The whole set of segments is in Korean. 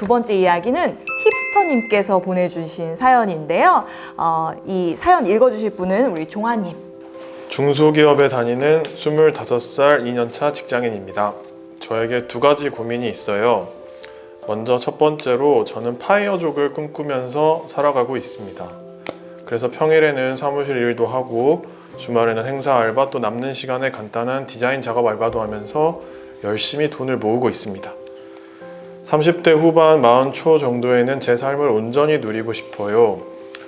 두 번째 이야기는 힙스터님께서 보내주신 사연인데요. 이 사연 읽어주실 분은 우리 종아님. 중소기업에 다니는 25살 2년차 직장인입니다. 저에게 두 가지 고민이 있어요. 먼저 첫 번째로 저는 파이어족을 꿈꾸면서 살아가고 있습니다. 그래서 평일에는 사무실 일도 하고 주말에는 행사 알바 또 남는 시간에 간단한 디자인 작업 알바도 하면서 열심히 돈을 모으고 있습니다. 30대 후반 40 초 정도에는 제 삶을 온전히 누리고 싶어요.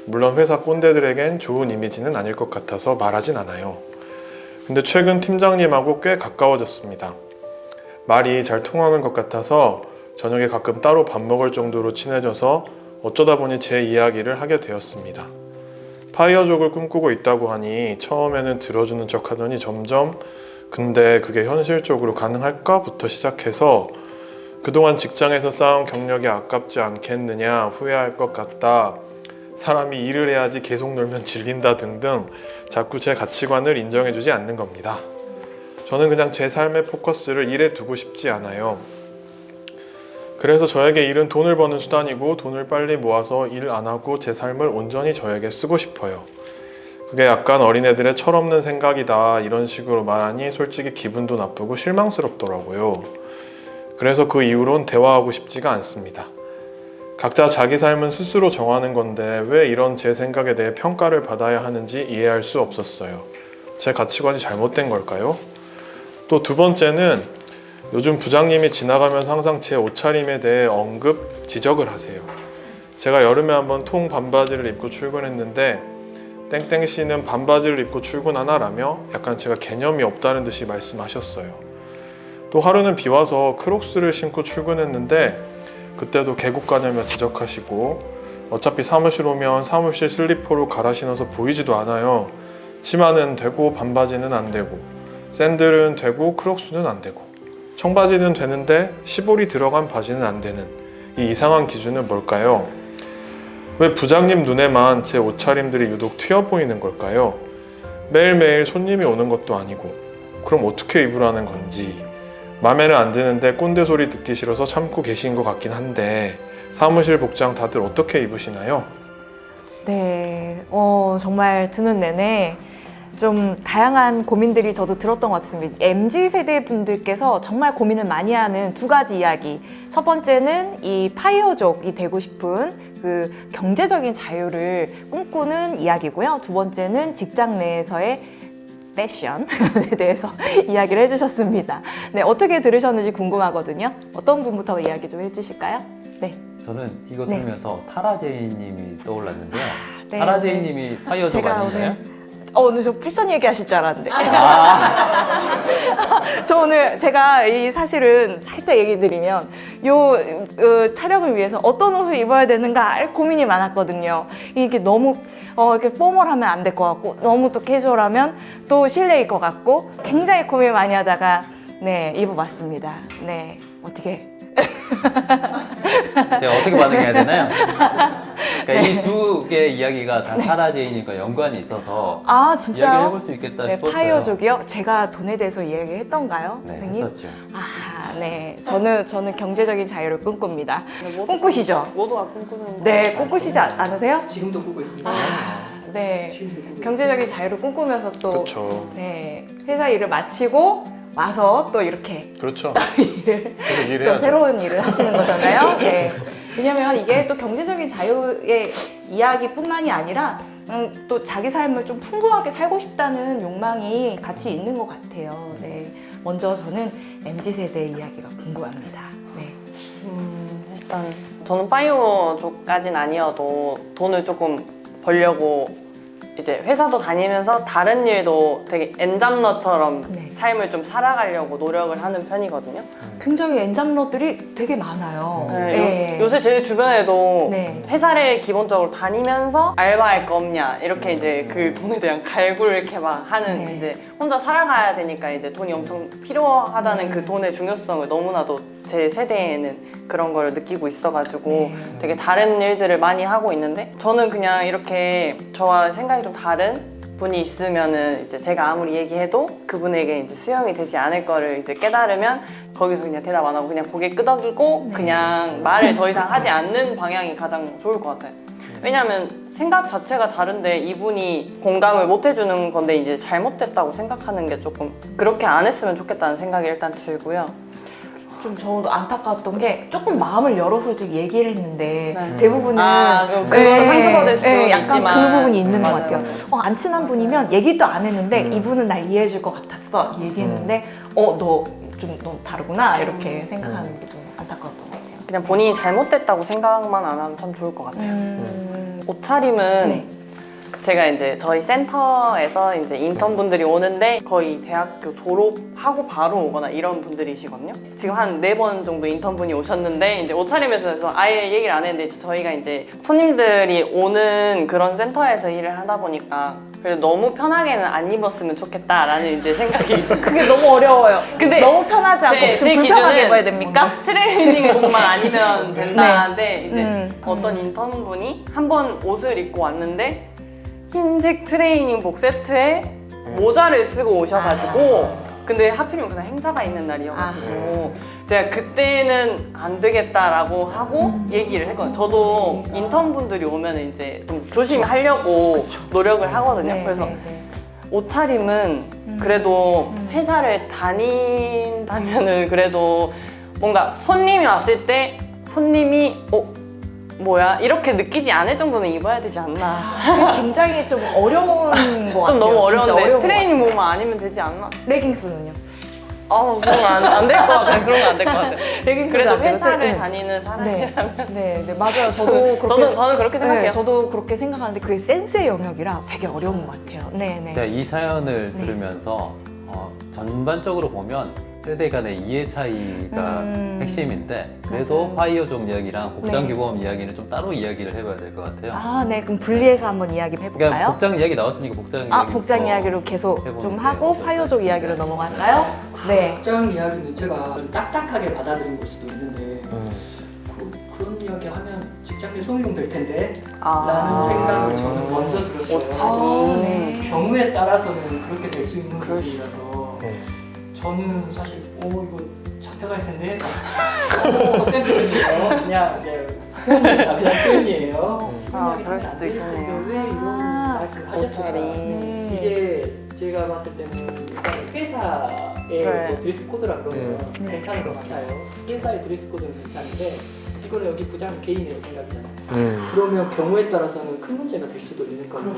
물론 회사 꼰대들에겐 좋은 이미지는 아닐 것 같아서 말하진 않아요. 근데 최근 팀장님하고 꽤 가까워졌습니다. 말이 잘 통하는 것 같아서 저녁에 가끔 따로 밥 먹을 정도로 친해져서 어쩌다 보니 제 이야기를 하게 되었습니다. 파이어족을 꿈꾸고 있다고 하니 처음에는 들어주는 척 하더니 점점 근데 그게 현실적으로 가능할까? 부터 시작해서 그동안 직장에서 쌓은 경력이 아깝지 않겠느냐, 후회할 것 같다, 사람이 일을 해야지 계속 놀면 질린다 등등 자꾸 제 가치관을 인정해주지 않는 겁니다. 저는 그냥 제 삶의 포커스를 일에 두고 싶지 않아요. 그래서 저에게 일은 돈을 버는 수단이고 돈을 빨리 모아서 일 안 하고 제 삶을 온전히 저에게 쓰고 싶어요. 그게 약간 어린애들의 철없는 생각이다 이런 식으로 말하니 솔직히 기분도 나쁘고 실망스럽더라고요. 그래서 그 이후론 대화하고 싶지가 않습니다. 각자 자기 삶은 스스로 정하는 건데 왜 이런 제 생각에 대해 평가를 받아야 하는지 이해할 수 없었어요. 제 가치관이 잘못된 걸까요? 또 두 번째는 요즘 부장님이 지나가면서 항상 제 옷차림에 대해 지적을 하세요. 제가 여름에 한번 통 반바지를 입고 출근했는데 땡땡씨는 반바지를 입고 출근하나? 라며 약간 제가 개념이 없다는 듯이 말씀하셨어요. 또 하루는 비 와서 크록스를 신고 출근했는데 그때도 계곡 가냐며 지적하시고 어차피 사무실 오면 사무실 슬리퍼로 갈아 신어서 보이지도 않아요. 치마는 되고 반바지는 안 되고 샌들은 되고 크록스는 안 되고 청바지는 되는데 시볼이 들어간 바지는 안 되는 이 이상한 기준은 뭘까요? 왜 부장님 눈에만 제 옷차림들이 유독 튀어 보이는 걸까요? 매일매일 손님이 오는 것도 아니고 그럼 어떻게 입으라는 건지 맘에는 안 드는데 꼰대 소리 듣기 싫어서 참고 계신 것 같긴 한데 사무실 복장 다들 어떻게 입으시나요? 네, 정말 듣는 내내 좀 다양한 고민들이 저도 들었던 것 같습니다. MZ세대 분들께서 정말 고민을 많이 하는 두 가지 이야기. 첫 번째는 이 파이어족이 되고 싶은 그 경제적인 자유를 꿈꾸는 이야기고요. 두 번째는 직장 내에서의 패션에 대해서 이야기를 해주셨습니다. 네, 어떻게 들으셨는지 궁금하거든요. 어떤 분부터 이야기 좀 해주실까요? 네. 저는 이거 들으면서 타라제이님이 떠올랐는데요. 네. 타라제이님이 파이어족 제가 아닌가요? 오늘 저 패션 얘기하실 줄 알았는데. 저 오늘 제가 사실은 살짝 얘기 드리면 촬영을 위해서 어떤 옷을 입어야 되는가 고민이 많았거든요. 이게 너무 이렇게 포멀하면 안 될 것 같고 너무 또 캐주얼하면 또 실내일 것 같고 굉장히 고민 많이 하다가 네, 입어봤습니다. 네, 어떻게? 제가 어떻게 반응해야 되나요? 그러니까 네. 이 두 개의 이야기가 다 타라제이님과 연관이 있어서 진짜요? 이야기를 해볼 수 있겠다 네, 싶었어요. 파이어족이요? 제가 돈에 대해서 이야기를 했던가요, 네, 선생님? 했었죠. 네. 저는 경제적인 자유를 꿈꿉니다. 꿈꾸시죠? 모두가 꿈꾸는 네, 꿈꾸시지 않으세요? 지금도 꾸고 있습니다. 네. 지금도 꾸고 경제적인 자유를 꿈꾸면서 또 그렇죠. 네, 회사 일을 마치고 와서 또 이렇게 그렇죠. 일을 계속 또 일해야죠. 새로운 일을 하시는 거잖아요. 네. 왜냐면 이게 또 경제적인 자유의 이야기뿐만이 아니라 또 자기 삶을 좀 풍부하게 살고 싶다는 욕망이 같이 있는 것 같아요. 네. 먼저 저는 MZ세대의 이야기가 궁금합니다. 네. 일단 저는 파이어족까진 아니어도 돈을 조금 벌려고 이제 회사도 다니면서 다른 일도 되게 엔잡러처럼 네. 삶을 좀 살아가려고 노력을 하는 편이거든요. 굉장히 엔잡러들이 되게 많아요. 네, 요새 제 주변에도 네. 회사를 기본적으로 다니면서 알바할 거 없냐 이렇게 이제 그 돈에 대한 갈구를 이렇게 막 하는 네. 이제 혼자 살아가야 되니까 이제 돈이 엄청 필요하다는 그 돈의 중요성을 너무나도 제 세대에는 그런 걸 느끼고 있어가지고 네. 되게 다른 일들을 많이 하고 있는데 저는 그냥 이렇게 저와 생각이 좀 다른 분이 있으면은 이제 제가 아무리 얘기해도 그분에게 이제 수용이 되지 않을 거를 이제 깨달으면 거기서 그냥 대답 안 하고 그냥 고개 끄덕이고 그냥 말을 더 이상 하지 않는 방향이 가장 좋을 것 같아요. 왜냐면 생각 자체가 다른데 이분이 공감을 못 해주는 건데 이제 잘못됐다고 생각하는 게 조금 그렇게 안 했으면 좋겠다는 생각이 일단 들고요. 좀 저도 안타까웠던 게 조금 마음을 열어서 좀 얘기를 했는데 네. 대부분은 그거는 상처받을 수는 약간 있지만 그 부분이 있는 것 맞아요. 같아요. 안 친한 분이면 얘기도 안 했는데 이분은 날 이해해 줄 것 같았어 얘기했는데 너 좀 다르구나 이렇게 생각하는 게 좀 안타까웠던 것 같아요. 그냥 본인이 잘못됐다고 생각만 안 하면 참 좋을 것 같아요. 옷차림은 네. 제가 이제 저희 센터에서 이제 인턴분들이 오는데 거의 대학교 졸업하고 바로 오거나 이런 분들이시거든요. 지금 한 4번 정도 인턴분이 오셨는데 이제 옷차림에 대해서 아예 얘기를 안 했는데 이제 저희가 이제 손님들이 오는 그런 센터에서 일을 하다 보니까 그래도 너무 편하게는 안 입었으면 좋겠다라는 이제 생각이 그게 너무 어려워요. 근데 너무 편하지 않고 좀 불편하게 기준은 입어야 됩니까? 트레이닝복만 아니면 된다는데 이제 음. 어떤 인턴분이 한 번 옷을 입고 왔는데 흰색 트레이닝복 세트에 모자를 쓰고 오셔가지고 근데 하필이면 그날 행사가 있는 날이어가지고 제가 그때는 안 되겠다라고 하고 얘기를 했거든요. 저도 인턴분들이 오면 이제 좀 조심하려고 노력을 하거든요. 그래서 옷차림은 그래도 회사를 다닌다면은 그래도 뭔가 손님이 왔을 때 손님이 뭐야? 이렇게 느끼지 않을 정도는 입어야 되지 않나. 그게 굉장히 좀 어려운 것 같아요. 좀 너무 진짜 어려운데 어려운 트레이닝 복만 아니면 되지 않나? 레깅스는요? 그건 안 될 것 같아요. 그런 건 안 될 것 같아요. 레깅스도 그래도 안 돼요? 회사를 네. 다니는 사람이라면 네, 맞아요. 저도 그렇게 저는 그렇게 생각해요. 저도 그렇게 생각하는데 그게 센스의 영역이라 되게 어려운 것 같아요. 네. 제가 이 사연을 들으면서 전반적으로 보면 세대 간의 이해 차이가 핵심인데 그래서 파이어족 이야기랑 복장 네. 규범 이야기는 좀 따로 이야기를 해봐야 될 것 같아요. 네. 그럼 분리해서 한번 이야기 그러니까 해볼까요? 복장 이야기 나왔으니까 복장 이야기 복장 이야기로 계속 해보는 좀 게 하고 어떨까요? 파이어족 이야기로 넘어갈까요? 네. 복장 이야기는 제가 좀 딱딱하게 받아들인 걸 수도 있는데 그런 이야기 하면 직장에 소용될 텐데 라는 생각을 저는 먼저 들었어요. 네. 경우에 따라서는 그렇게 될 수 있는 그럴 수 부분이라서 저는 사실 이거 잡혀갈 텐데 헛된 표현이에요. 그냥 표현이에요. 그럴 수도 있겠네요. 왜 이런 말씀을 하셨을까? 네. 이게 제가 봤을 때는 일단 회사의 뭐 드레스 코드라 그러면 괜찮은 것 같아요. 회사의 드레스 코드는 괜찮은데 이거는 여기 부장 개인의 생각이잖아요. 그러면 경우에 따라서는 큰 문제가 될 수도 있는 거예요.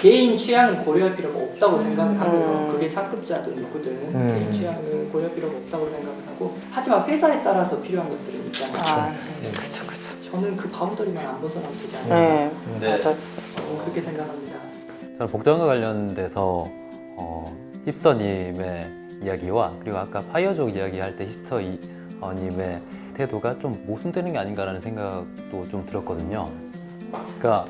개인 취향은 고려할 필요가 없다고 생각을 하고요. 그게 상급자도 있거든. 개인 취향은 고려할 필요가 없다고 생각을 하고 하지만 회사에 따라서 필요한 것들은 있잖아요. 그쵸. 저는 그 바운더리만 안 벗어나면 되지 않나요? 네. 맞아. 그렇게 생각합니다. 저는 복장과 관련돼서 힙스터님의 이야기와 그리고 아까 파이어족 이야기할 때 힙스터님의 태도가 좀 모순되는 게 아닌가라는 생각도 좀 들었거든요. 그러니까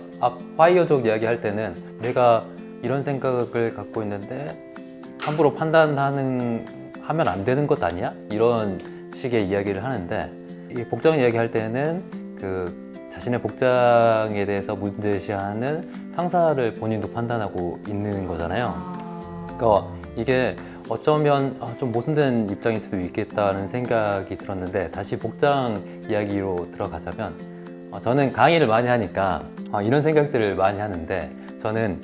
파이어족 이야기할 때는 내가 이런 생각을 갖고 있는데 함부로 판단하면 안 되는 것 아니야? 이런 식의 이야기를 하는데 이 복장 이야기할 때는 그 자신의 복장에 대해서 문제시하는 상사를 본인도 판단하고 있는 거잖아요. 그러니까 이게 어쩌면 좀 모순된 입장일 수도 있겠다는 생각이 들었는데 다시 복장 이야기로 들어가자면 저는 강의를 많이 하니까 이런 생각들을 많이 하는데 저는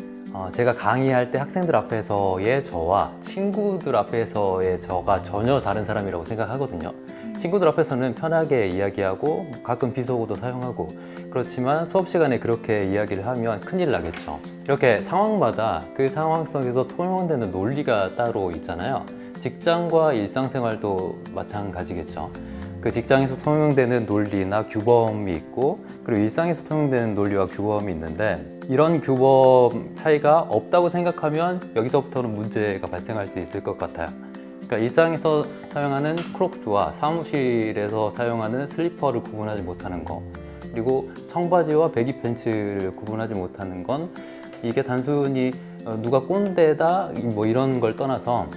제가 강의할 때 학생들 앞에서의 저와 친구들 앞에서의 저가 전혀 다른 사람이라고 생각하거든요. 친구들 앞에서는 편하게 이야기하고 가끔 비속어도 사용하고 그렇지만 수업 시간에 그렇게 이야기를 하면 큰일 나겠죠. 이렇게 상황마다 그 상황 속에서 통용되는 논리가 따로 있잖아요. 직장과 일상생활도 마찬가지겠죠. 그 직장에서 통용되는 논리나 규범이 있고 그리고 일상에서 통용되는 논리와 규범이 있는데 이런 규범 차이가 없다고 생각하면 여기서부터는 문제가 발생할 수 있을 것 같아요. 그러니까 일상에서 사용하는 크록스와 사무실에서 사용하는 슬리퍼를 구분하지 못하는 거 그리고 청바지와 배기 팬츠를 구분하지 못하는 건 이게 단순히 누가 꼰대다 뭐 이런 걸 떠나서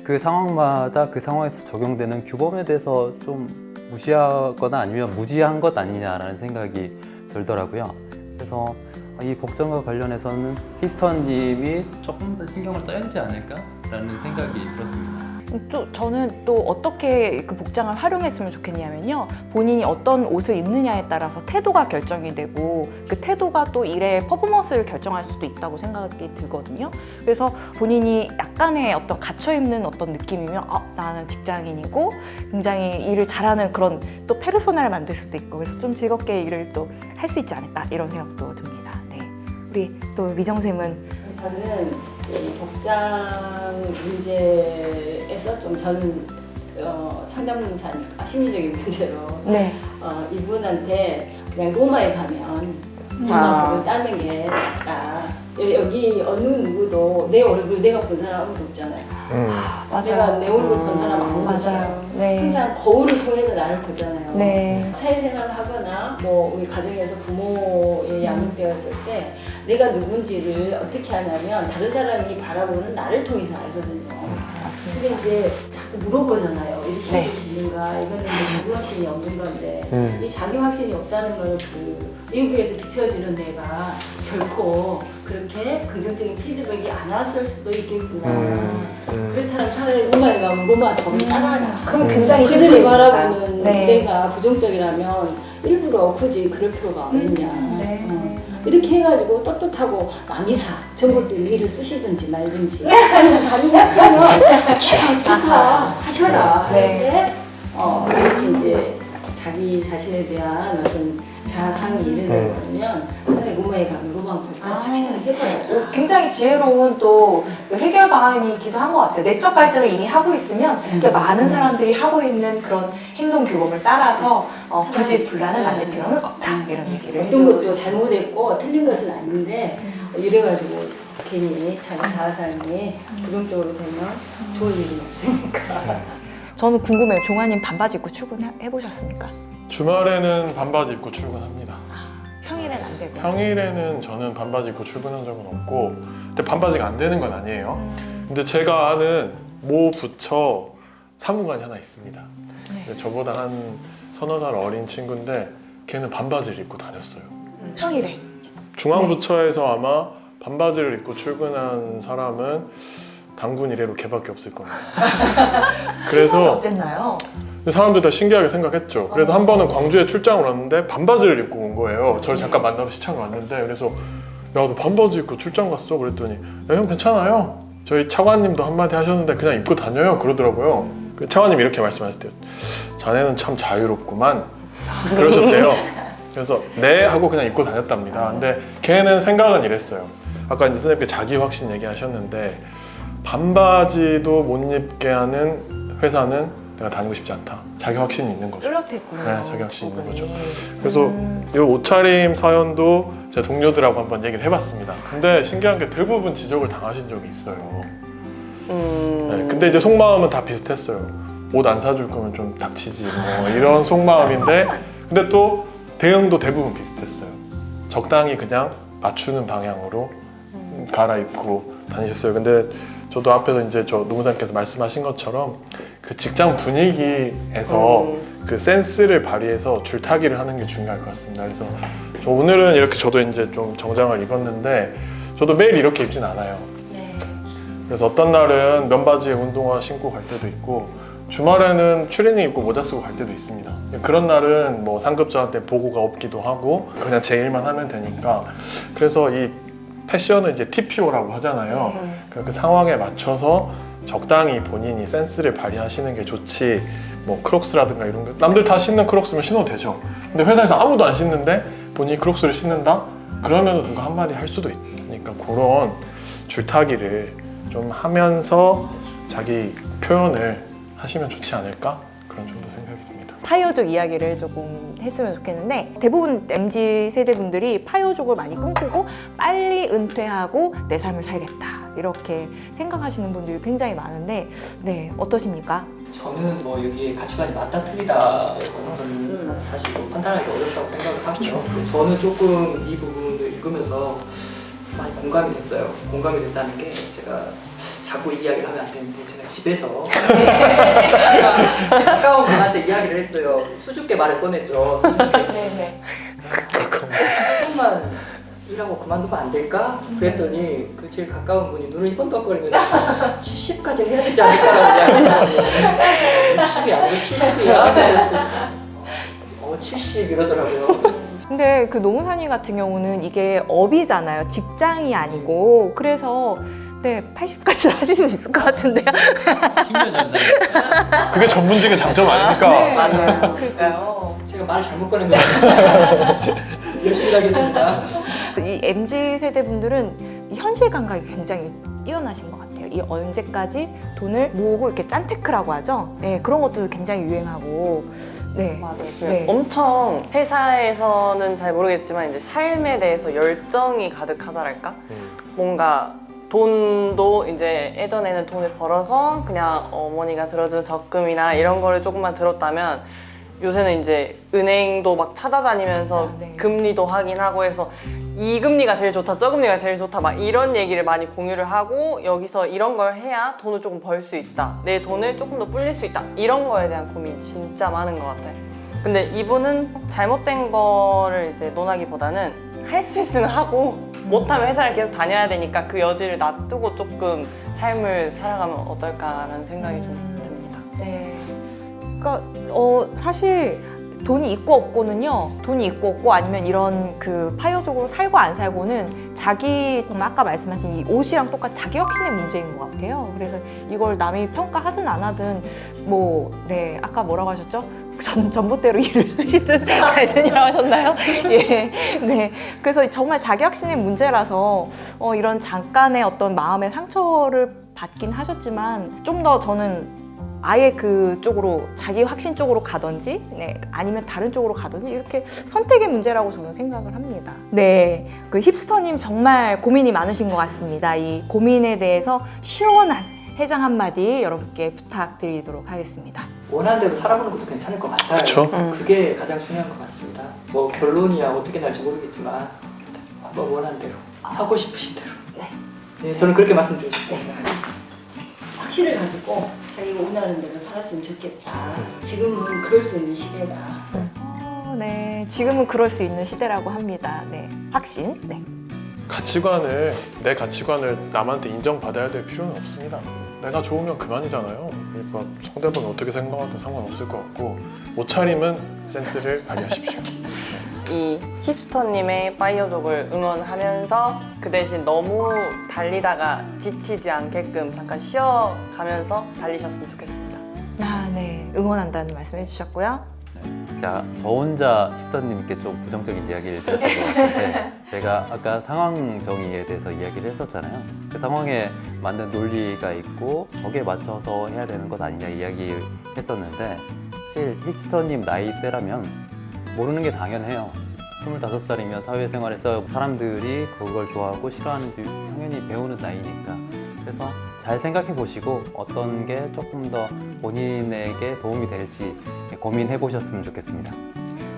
그 상황마다 그 상황에서 적용되는 규범에 대해서 좀 무시하거나 아니면 무지한 것 아니냐라는 생각이 들더라고요. 그래서 이 복장과 관련해서는 힙스터님이 조금 더 신경을 써야 되지 않을까라는 생각이 들었습니다. 저는 또 어떻게 그 복장을 활용했으면 좋겠냐면요. 본인이 어떤 옷을 입느냐에 따라서 태도가 결정이 되고 그 태도가 또 일의 퍼포먼스를 결정할 수도 있다고 생각이 들거든요. 그래서 본인이 약간의 어떤 갇혀 입는 어떤 느낌이면 나는 직장인이고 굉장히 일을 잘하는 그런 또 페르소나를 만들 수도 있고 그래서 좀 즐겁게 일을 또 할 수 있지 않을까 이런 생각도 듭니다. 네. 우리 또 미정쌤은 저는 이 복장 문제에서 좀 저는 상담사니까 심리적인 문제로 네. 이분한테 그냥 로마에 가면 로마를 따는 게 낫다. 여기 어느 누구도 내 얼굴 내가 본 사람 아무도 없잖아요. 내가 내 얼굴 본 사람 아무도 없어요. 네. 항상 거울을 통해서 나를 보잖아요. 네. 사회생활을 하거나 뭐 우리 가정에서 부모에 양육되었을 때 내가 누군지를 어떻게 하냐면 다른 사람이 바라보는 나를 통해서 알거든요. 맞습니다. 근데 이제 자꾸 물어보잖아요. 이렇게 네. 해도 되는가? 이거는 이제 자기 확신이 없는 건데 이 자기 확신이 없다는 걸 그 외부에서 비춰지는 내가 결코 그렇게 긍정적인 피드백이 안 왔을 수도 있겠구나. 그렇다면 차라리 로마에 가면 로마 더 따라라. 그럼 굉장히 그들이 심플해지니까. 바라보는 네. 내가 부정적이라면 일부러 굳이 그럴 필요가 없느냐. 네. 이렇게 해가지고 떳떳하고 남이사 전국도 일을 쓰시든지 말든지 다른 하면 좋다 하셔라. 네. 이렇게 이제 자기 자신에 대한 어떤 자상이 이르려면 차라리 로마에 가면 로마 가서 착신을 해봐요. 굉장히 지혜로운 또 해결 방안이기도 한 것 같아요. 내적 갈등을 이미 하고 있으면 많은 사람들이 하고 있는 그런 행동 규범을 따라서 굳이 분란을 만들 필요는 없다. 이런 얘기를 어떤 것도 해주셨습니다. 잘못했고 틀린 것은 아닌데 이래가지고 괜히 자기 자아상이 부정적으로 되면 좋은 일은 없으니까. 저는 궁금해요. 종아님 반바지 입고 출근해 보셨습니까? 주말에는 반바지 입고 출근합니다. 평일엔 안 되고. 평일에는 저는 반바지 입고 출근한 적은 없고, 근데 반바지가 안 되는 건 아니에요. 근데 제가 아는 모 부처 사무관이 하나 있습니다. 근데 저보다 한 서너 살 어린 친구인데 걔는 반바지를 입고 다녔어요. 평일에. 중앙부처에서 아마 반바지를 입고 출근한 사람은 당군 이래로 걔밖에 없을 겁니다. 시선이 그래서 어땠나요? 사람들 다 신기하게 생각했죠. 그래서 한 번은 광주에 출장을 왔는데 반바지를 입고 온 거예요. 저를 잠깐 만나러 시청에 왔는데, 그래서 야, 너 반바지 입고 출장 갔어? 그랬더니 야, 형 괜찮아요. 저희 차관님도 한마디 하셨는데 그냥 입고 다녀요. 그러더라고요. 그 차관님이 이렇게 말씀하셨대요. 자네는 참 자유롭구만. 그러셨대요. 그래서 네 하고 그냥 입고 다녔답니다. 근데 걔는 생각은 이랬어요. 아까 이제 선생님께 자기 확신 얘기하셨는데 반바지도 못 입게 하는 회사는 내가 다니고 싶지 않다. 자기 확신이 있는 거죠. 뚜렷했군요. 네, 자기 확신이 있는 거죠. 그분이. 그래서 이 옷차림 사연도 제 동료들하고 한번 얘기를 해봤습니다. 근데 신기한 게 대부분 지적을 당하신 적이 있어요. 네, 근데 이제 속마음은 다 비슷했어요. 옷 안 사줄 거면 좀 닥치지 뭐 이런 속마음인데, 근데 또 대응도 대부분 비슷했어요. 적당히 그냥 맞추는 방향으로 갈아입고 다니셨어요. 근데 저도 앞에서 이제 저 노무사님께서 말씀하신 것처럼 그 직장 분위기에서 그 센스를 발휘해서 줄타기를 하는 게 중요할 것 같습니다. 그래서 저 오늘은 이렇게 저도 이제 좀 정장을 입었는데 저도 매일 이렇게 입진 않아요. 네. 그래서 어떤 날은 면바지에 운동화 신고 갈 때도 있고, 주말에는 추리닝 입고 모자 쓰고 갈 때도 있습니다. 그런 날은 뭐 상급자한테 보고가 없기도 하고 그냥 제 일만 하면 되니까. 그래서 이 패션은 이제 TPO라고 하잖아요. 그 상황에 맞춰서 적당히 본인이 센스를 발휘하시는 게 좋지, 뭐 크록스라든가 이런 거 남들 다 신는 크록스면 신어도 되죠. 근데 회사에서 아무도 안 신는데 본인이 크록스를 신는다? 그러면 누가 한마디 할 수도 있으니까 그런 줄타기를 좀 하면서 자기 표현을 하시면 좋지 않을까? 그런 정도 생각이 듭니다. 파이어족 이야기를 조금 했으면 좋겠는데, 대부분 MZ 세대 분들이 파이어족을 많이 꿈꾸고 빨리 은퇴하고 내 삶을 살겠다 이렇게 생각하시는 분들이 굉장히 많은데, 네, 어떠십니까? 저는 뭐 여기 가치관이 맞다 틀리다 이거는 사실 뭐 판단하기 어렵다고 생각을 하고요. 근데 저는 조금 이 부분을 읽으면서 많이 공감이 됐어요. 공감이 됐다는 게, 제가 자꾸 이 이야기를 하면 안 되는데 제가 집에서 가까운 분한테 이야기를 했어요. 수줍게 말을 꺼냈죠. 수줍게. 네네. 조금만 일하고 그만두면 안 될까? 그랬더니 그 제일 가까운 분이 눈을 번덕거리면서 70까지 해야 되지 않을까라고 생각했어요. 60이 아니고 70이야? 70 이러더라고요. 근데 그 노무사님 같은 경우는 이게 업이잖아요. 직장이 아니고. 그래서 네, 80까지 하실 수 있을 것 같은데요. 그게 전문직의 장점 아닙니까? 네. 맞아요. 그러니까요. 제가 말을 잘못 꺼낸 것 같아요. 열심히 하겠습니다. 이 MZ 세대 분들은 이 현실 감각이 굉장히 뛰어나신 것 같아요. 이 언제까지 돈을 모으고 이렇게 짠테크라고 하죠. 네, 그런 것도 굉장히 유행하고. 네. 맞아요. 네. 엄청 회사에서는 잘 모르겠지만 이제 삶에 대해서 열정이 가득하다랄까? 뭔가 돈도 이제 예전에는 돈을 벌어서 그냥 어머니가 들어준 적금이나 이런 거를 조금만 들었다면 요새는 이제 은행도 막 찾아다니면서 네. 금리도 확인하고 해서 이 금리가 제일 좋다, 저 금리가 제일 좋다 막 이런 얘기를 많이 공유를 하고 여기서 이런 걸 해야 돈을 조금 벌 수 있다. 내 돈을 조금 더 불릴 수 있다. 이런 거에 대한 고민이 진짜 많은 것 같아요. 근데 이분은 잘못된 거를 이제 논하기보다는 할 수 있으면 하고 못하면 회사를 계속 다녀야 되니까 그 여지를 놔두고 조금 삶을 살아가면 어떨까라는 생각이 좀 듭니다. 네. 그러니까 사실 돈이 있고 없고는요. 돈이 있고 없고 아니면 이런 그 파이어족으로 살고 안 살고는 자기 정말 아까 말씀하신 이 옷이랑 똑같이 자기 확신의 문제인 것 같아요. 그래서 이걸 남이 평가하든 안 하든 뭐 네 아까 뭐라고 하셨죠? 전봇대로 일을 쓰시든 하든이라고 하셨나요? 예, 네. 그래서 정말 자기 확신의 문제라서 이런 잠깐의 어떤 마음의 상처를 받긴 하셨지만 좀 더 저는 아예 그쪽으로 자기 확신 쪽으로 가든지 네, 아니면 다른 쪽으로 가든지 이렇게 선택의 문제라고 저는 생각을 합니다. 네, 그 힙스터님 정말 고민이 많으신 것 같습니다. 이 고민에 대해서 시원한 해장 한마디 여러분께 부탁드리도록 하겠습니다. 원하는 대로 살아보는 것도 괜찮을 것 같아요. 그쵸? 그게 가장 중요한 것 같습니다. 뭐 결론이야 어떻게 날지 모르겠지만 뭐 원하는 대로 하고 싶으신 대로. 네, 저는 그렇게 말씀드리고 싶습니다. 확신을 가지고 자기가 원하는 대로 살았으면 좋겠다. 지금은 그럴 수 있는 시대다. 네, 지금은 그럴 수 있는 시대라고 합니다. 네, 확신. 네. 내 가치관을 남한테 인정받아야 될 필요는 없습니다. 내가 좋으면 그만이잖아요. 그러니까 상대방이 어떻게 생각하든 상관없을 것 같고 옷차림은 센스를 발휘하십시오. 이 힙스터님의 파이어족을 응원하면서 그 대신 너무 달리다가 지치지 않게끔 잠깐 쉬어가면서 달리셨으면 좋겠습니다. 아, 네, 응원한다는 말씀 해주셨고요. 자, 저 혼자 힙서님께 좀 부정적인 이야기를 드렸던 것 같은데 제가 아까 상황 정의에 대해서 이야기를 했었잖아요. 그 상황에 맞는 논리가 있고 거기에 맞춰서 해야 되는 것 아니냐 이야기를 했었는데 사실 힙스터님 나이대라면 모르는 게 당연해요. 25살이면 사회생활에서 사람들이 그걸 좋아하고 싫어하는지 당연히 배우는 나이니까 그래서 잘 생각해 보시고 어떤 게 조금 더 본인에게 도움이 될지 고민해 보셨으면 좋겠습니다.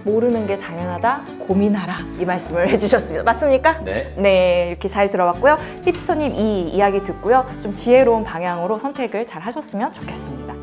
모르는 게 당연하다, 고민하라 이 말씀을 해주셨습니다. 맞습니까? 네. 네, 이렇게 잘 들어봤고요. 힙스터님 이 이야기 듣고요. 좀 지혜로운 방향으로 선택을 잘 하셨으면 좋겠습니다.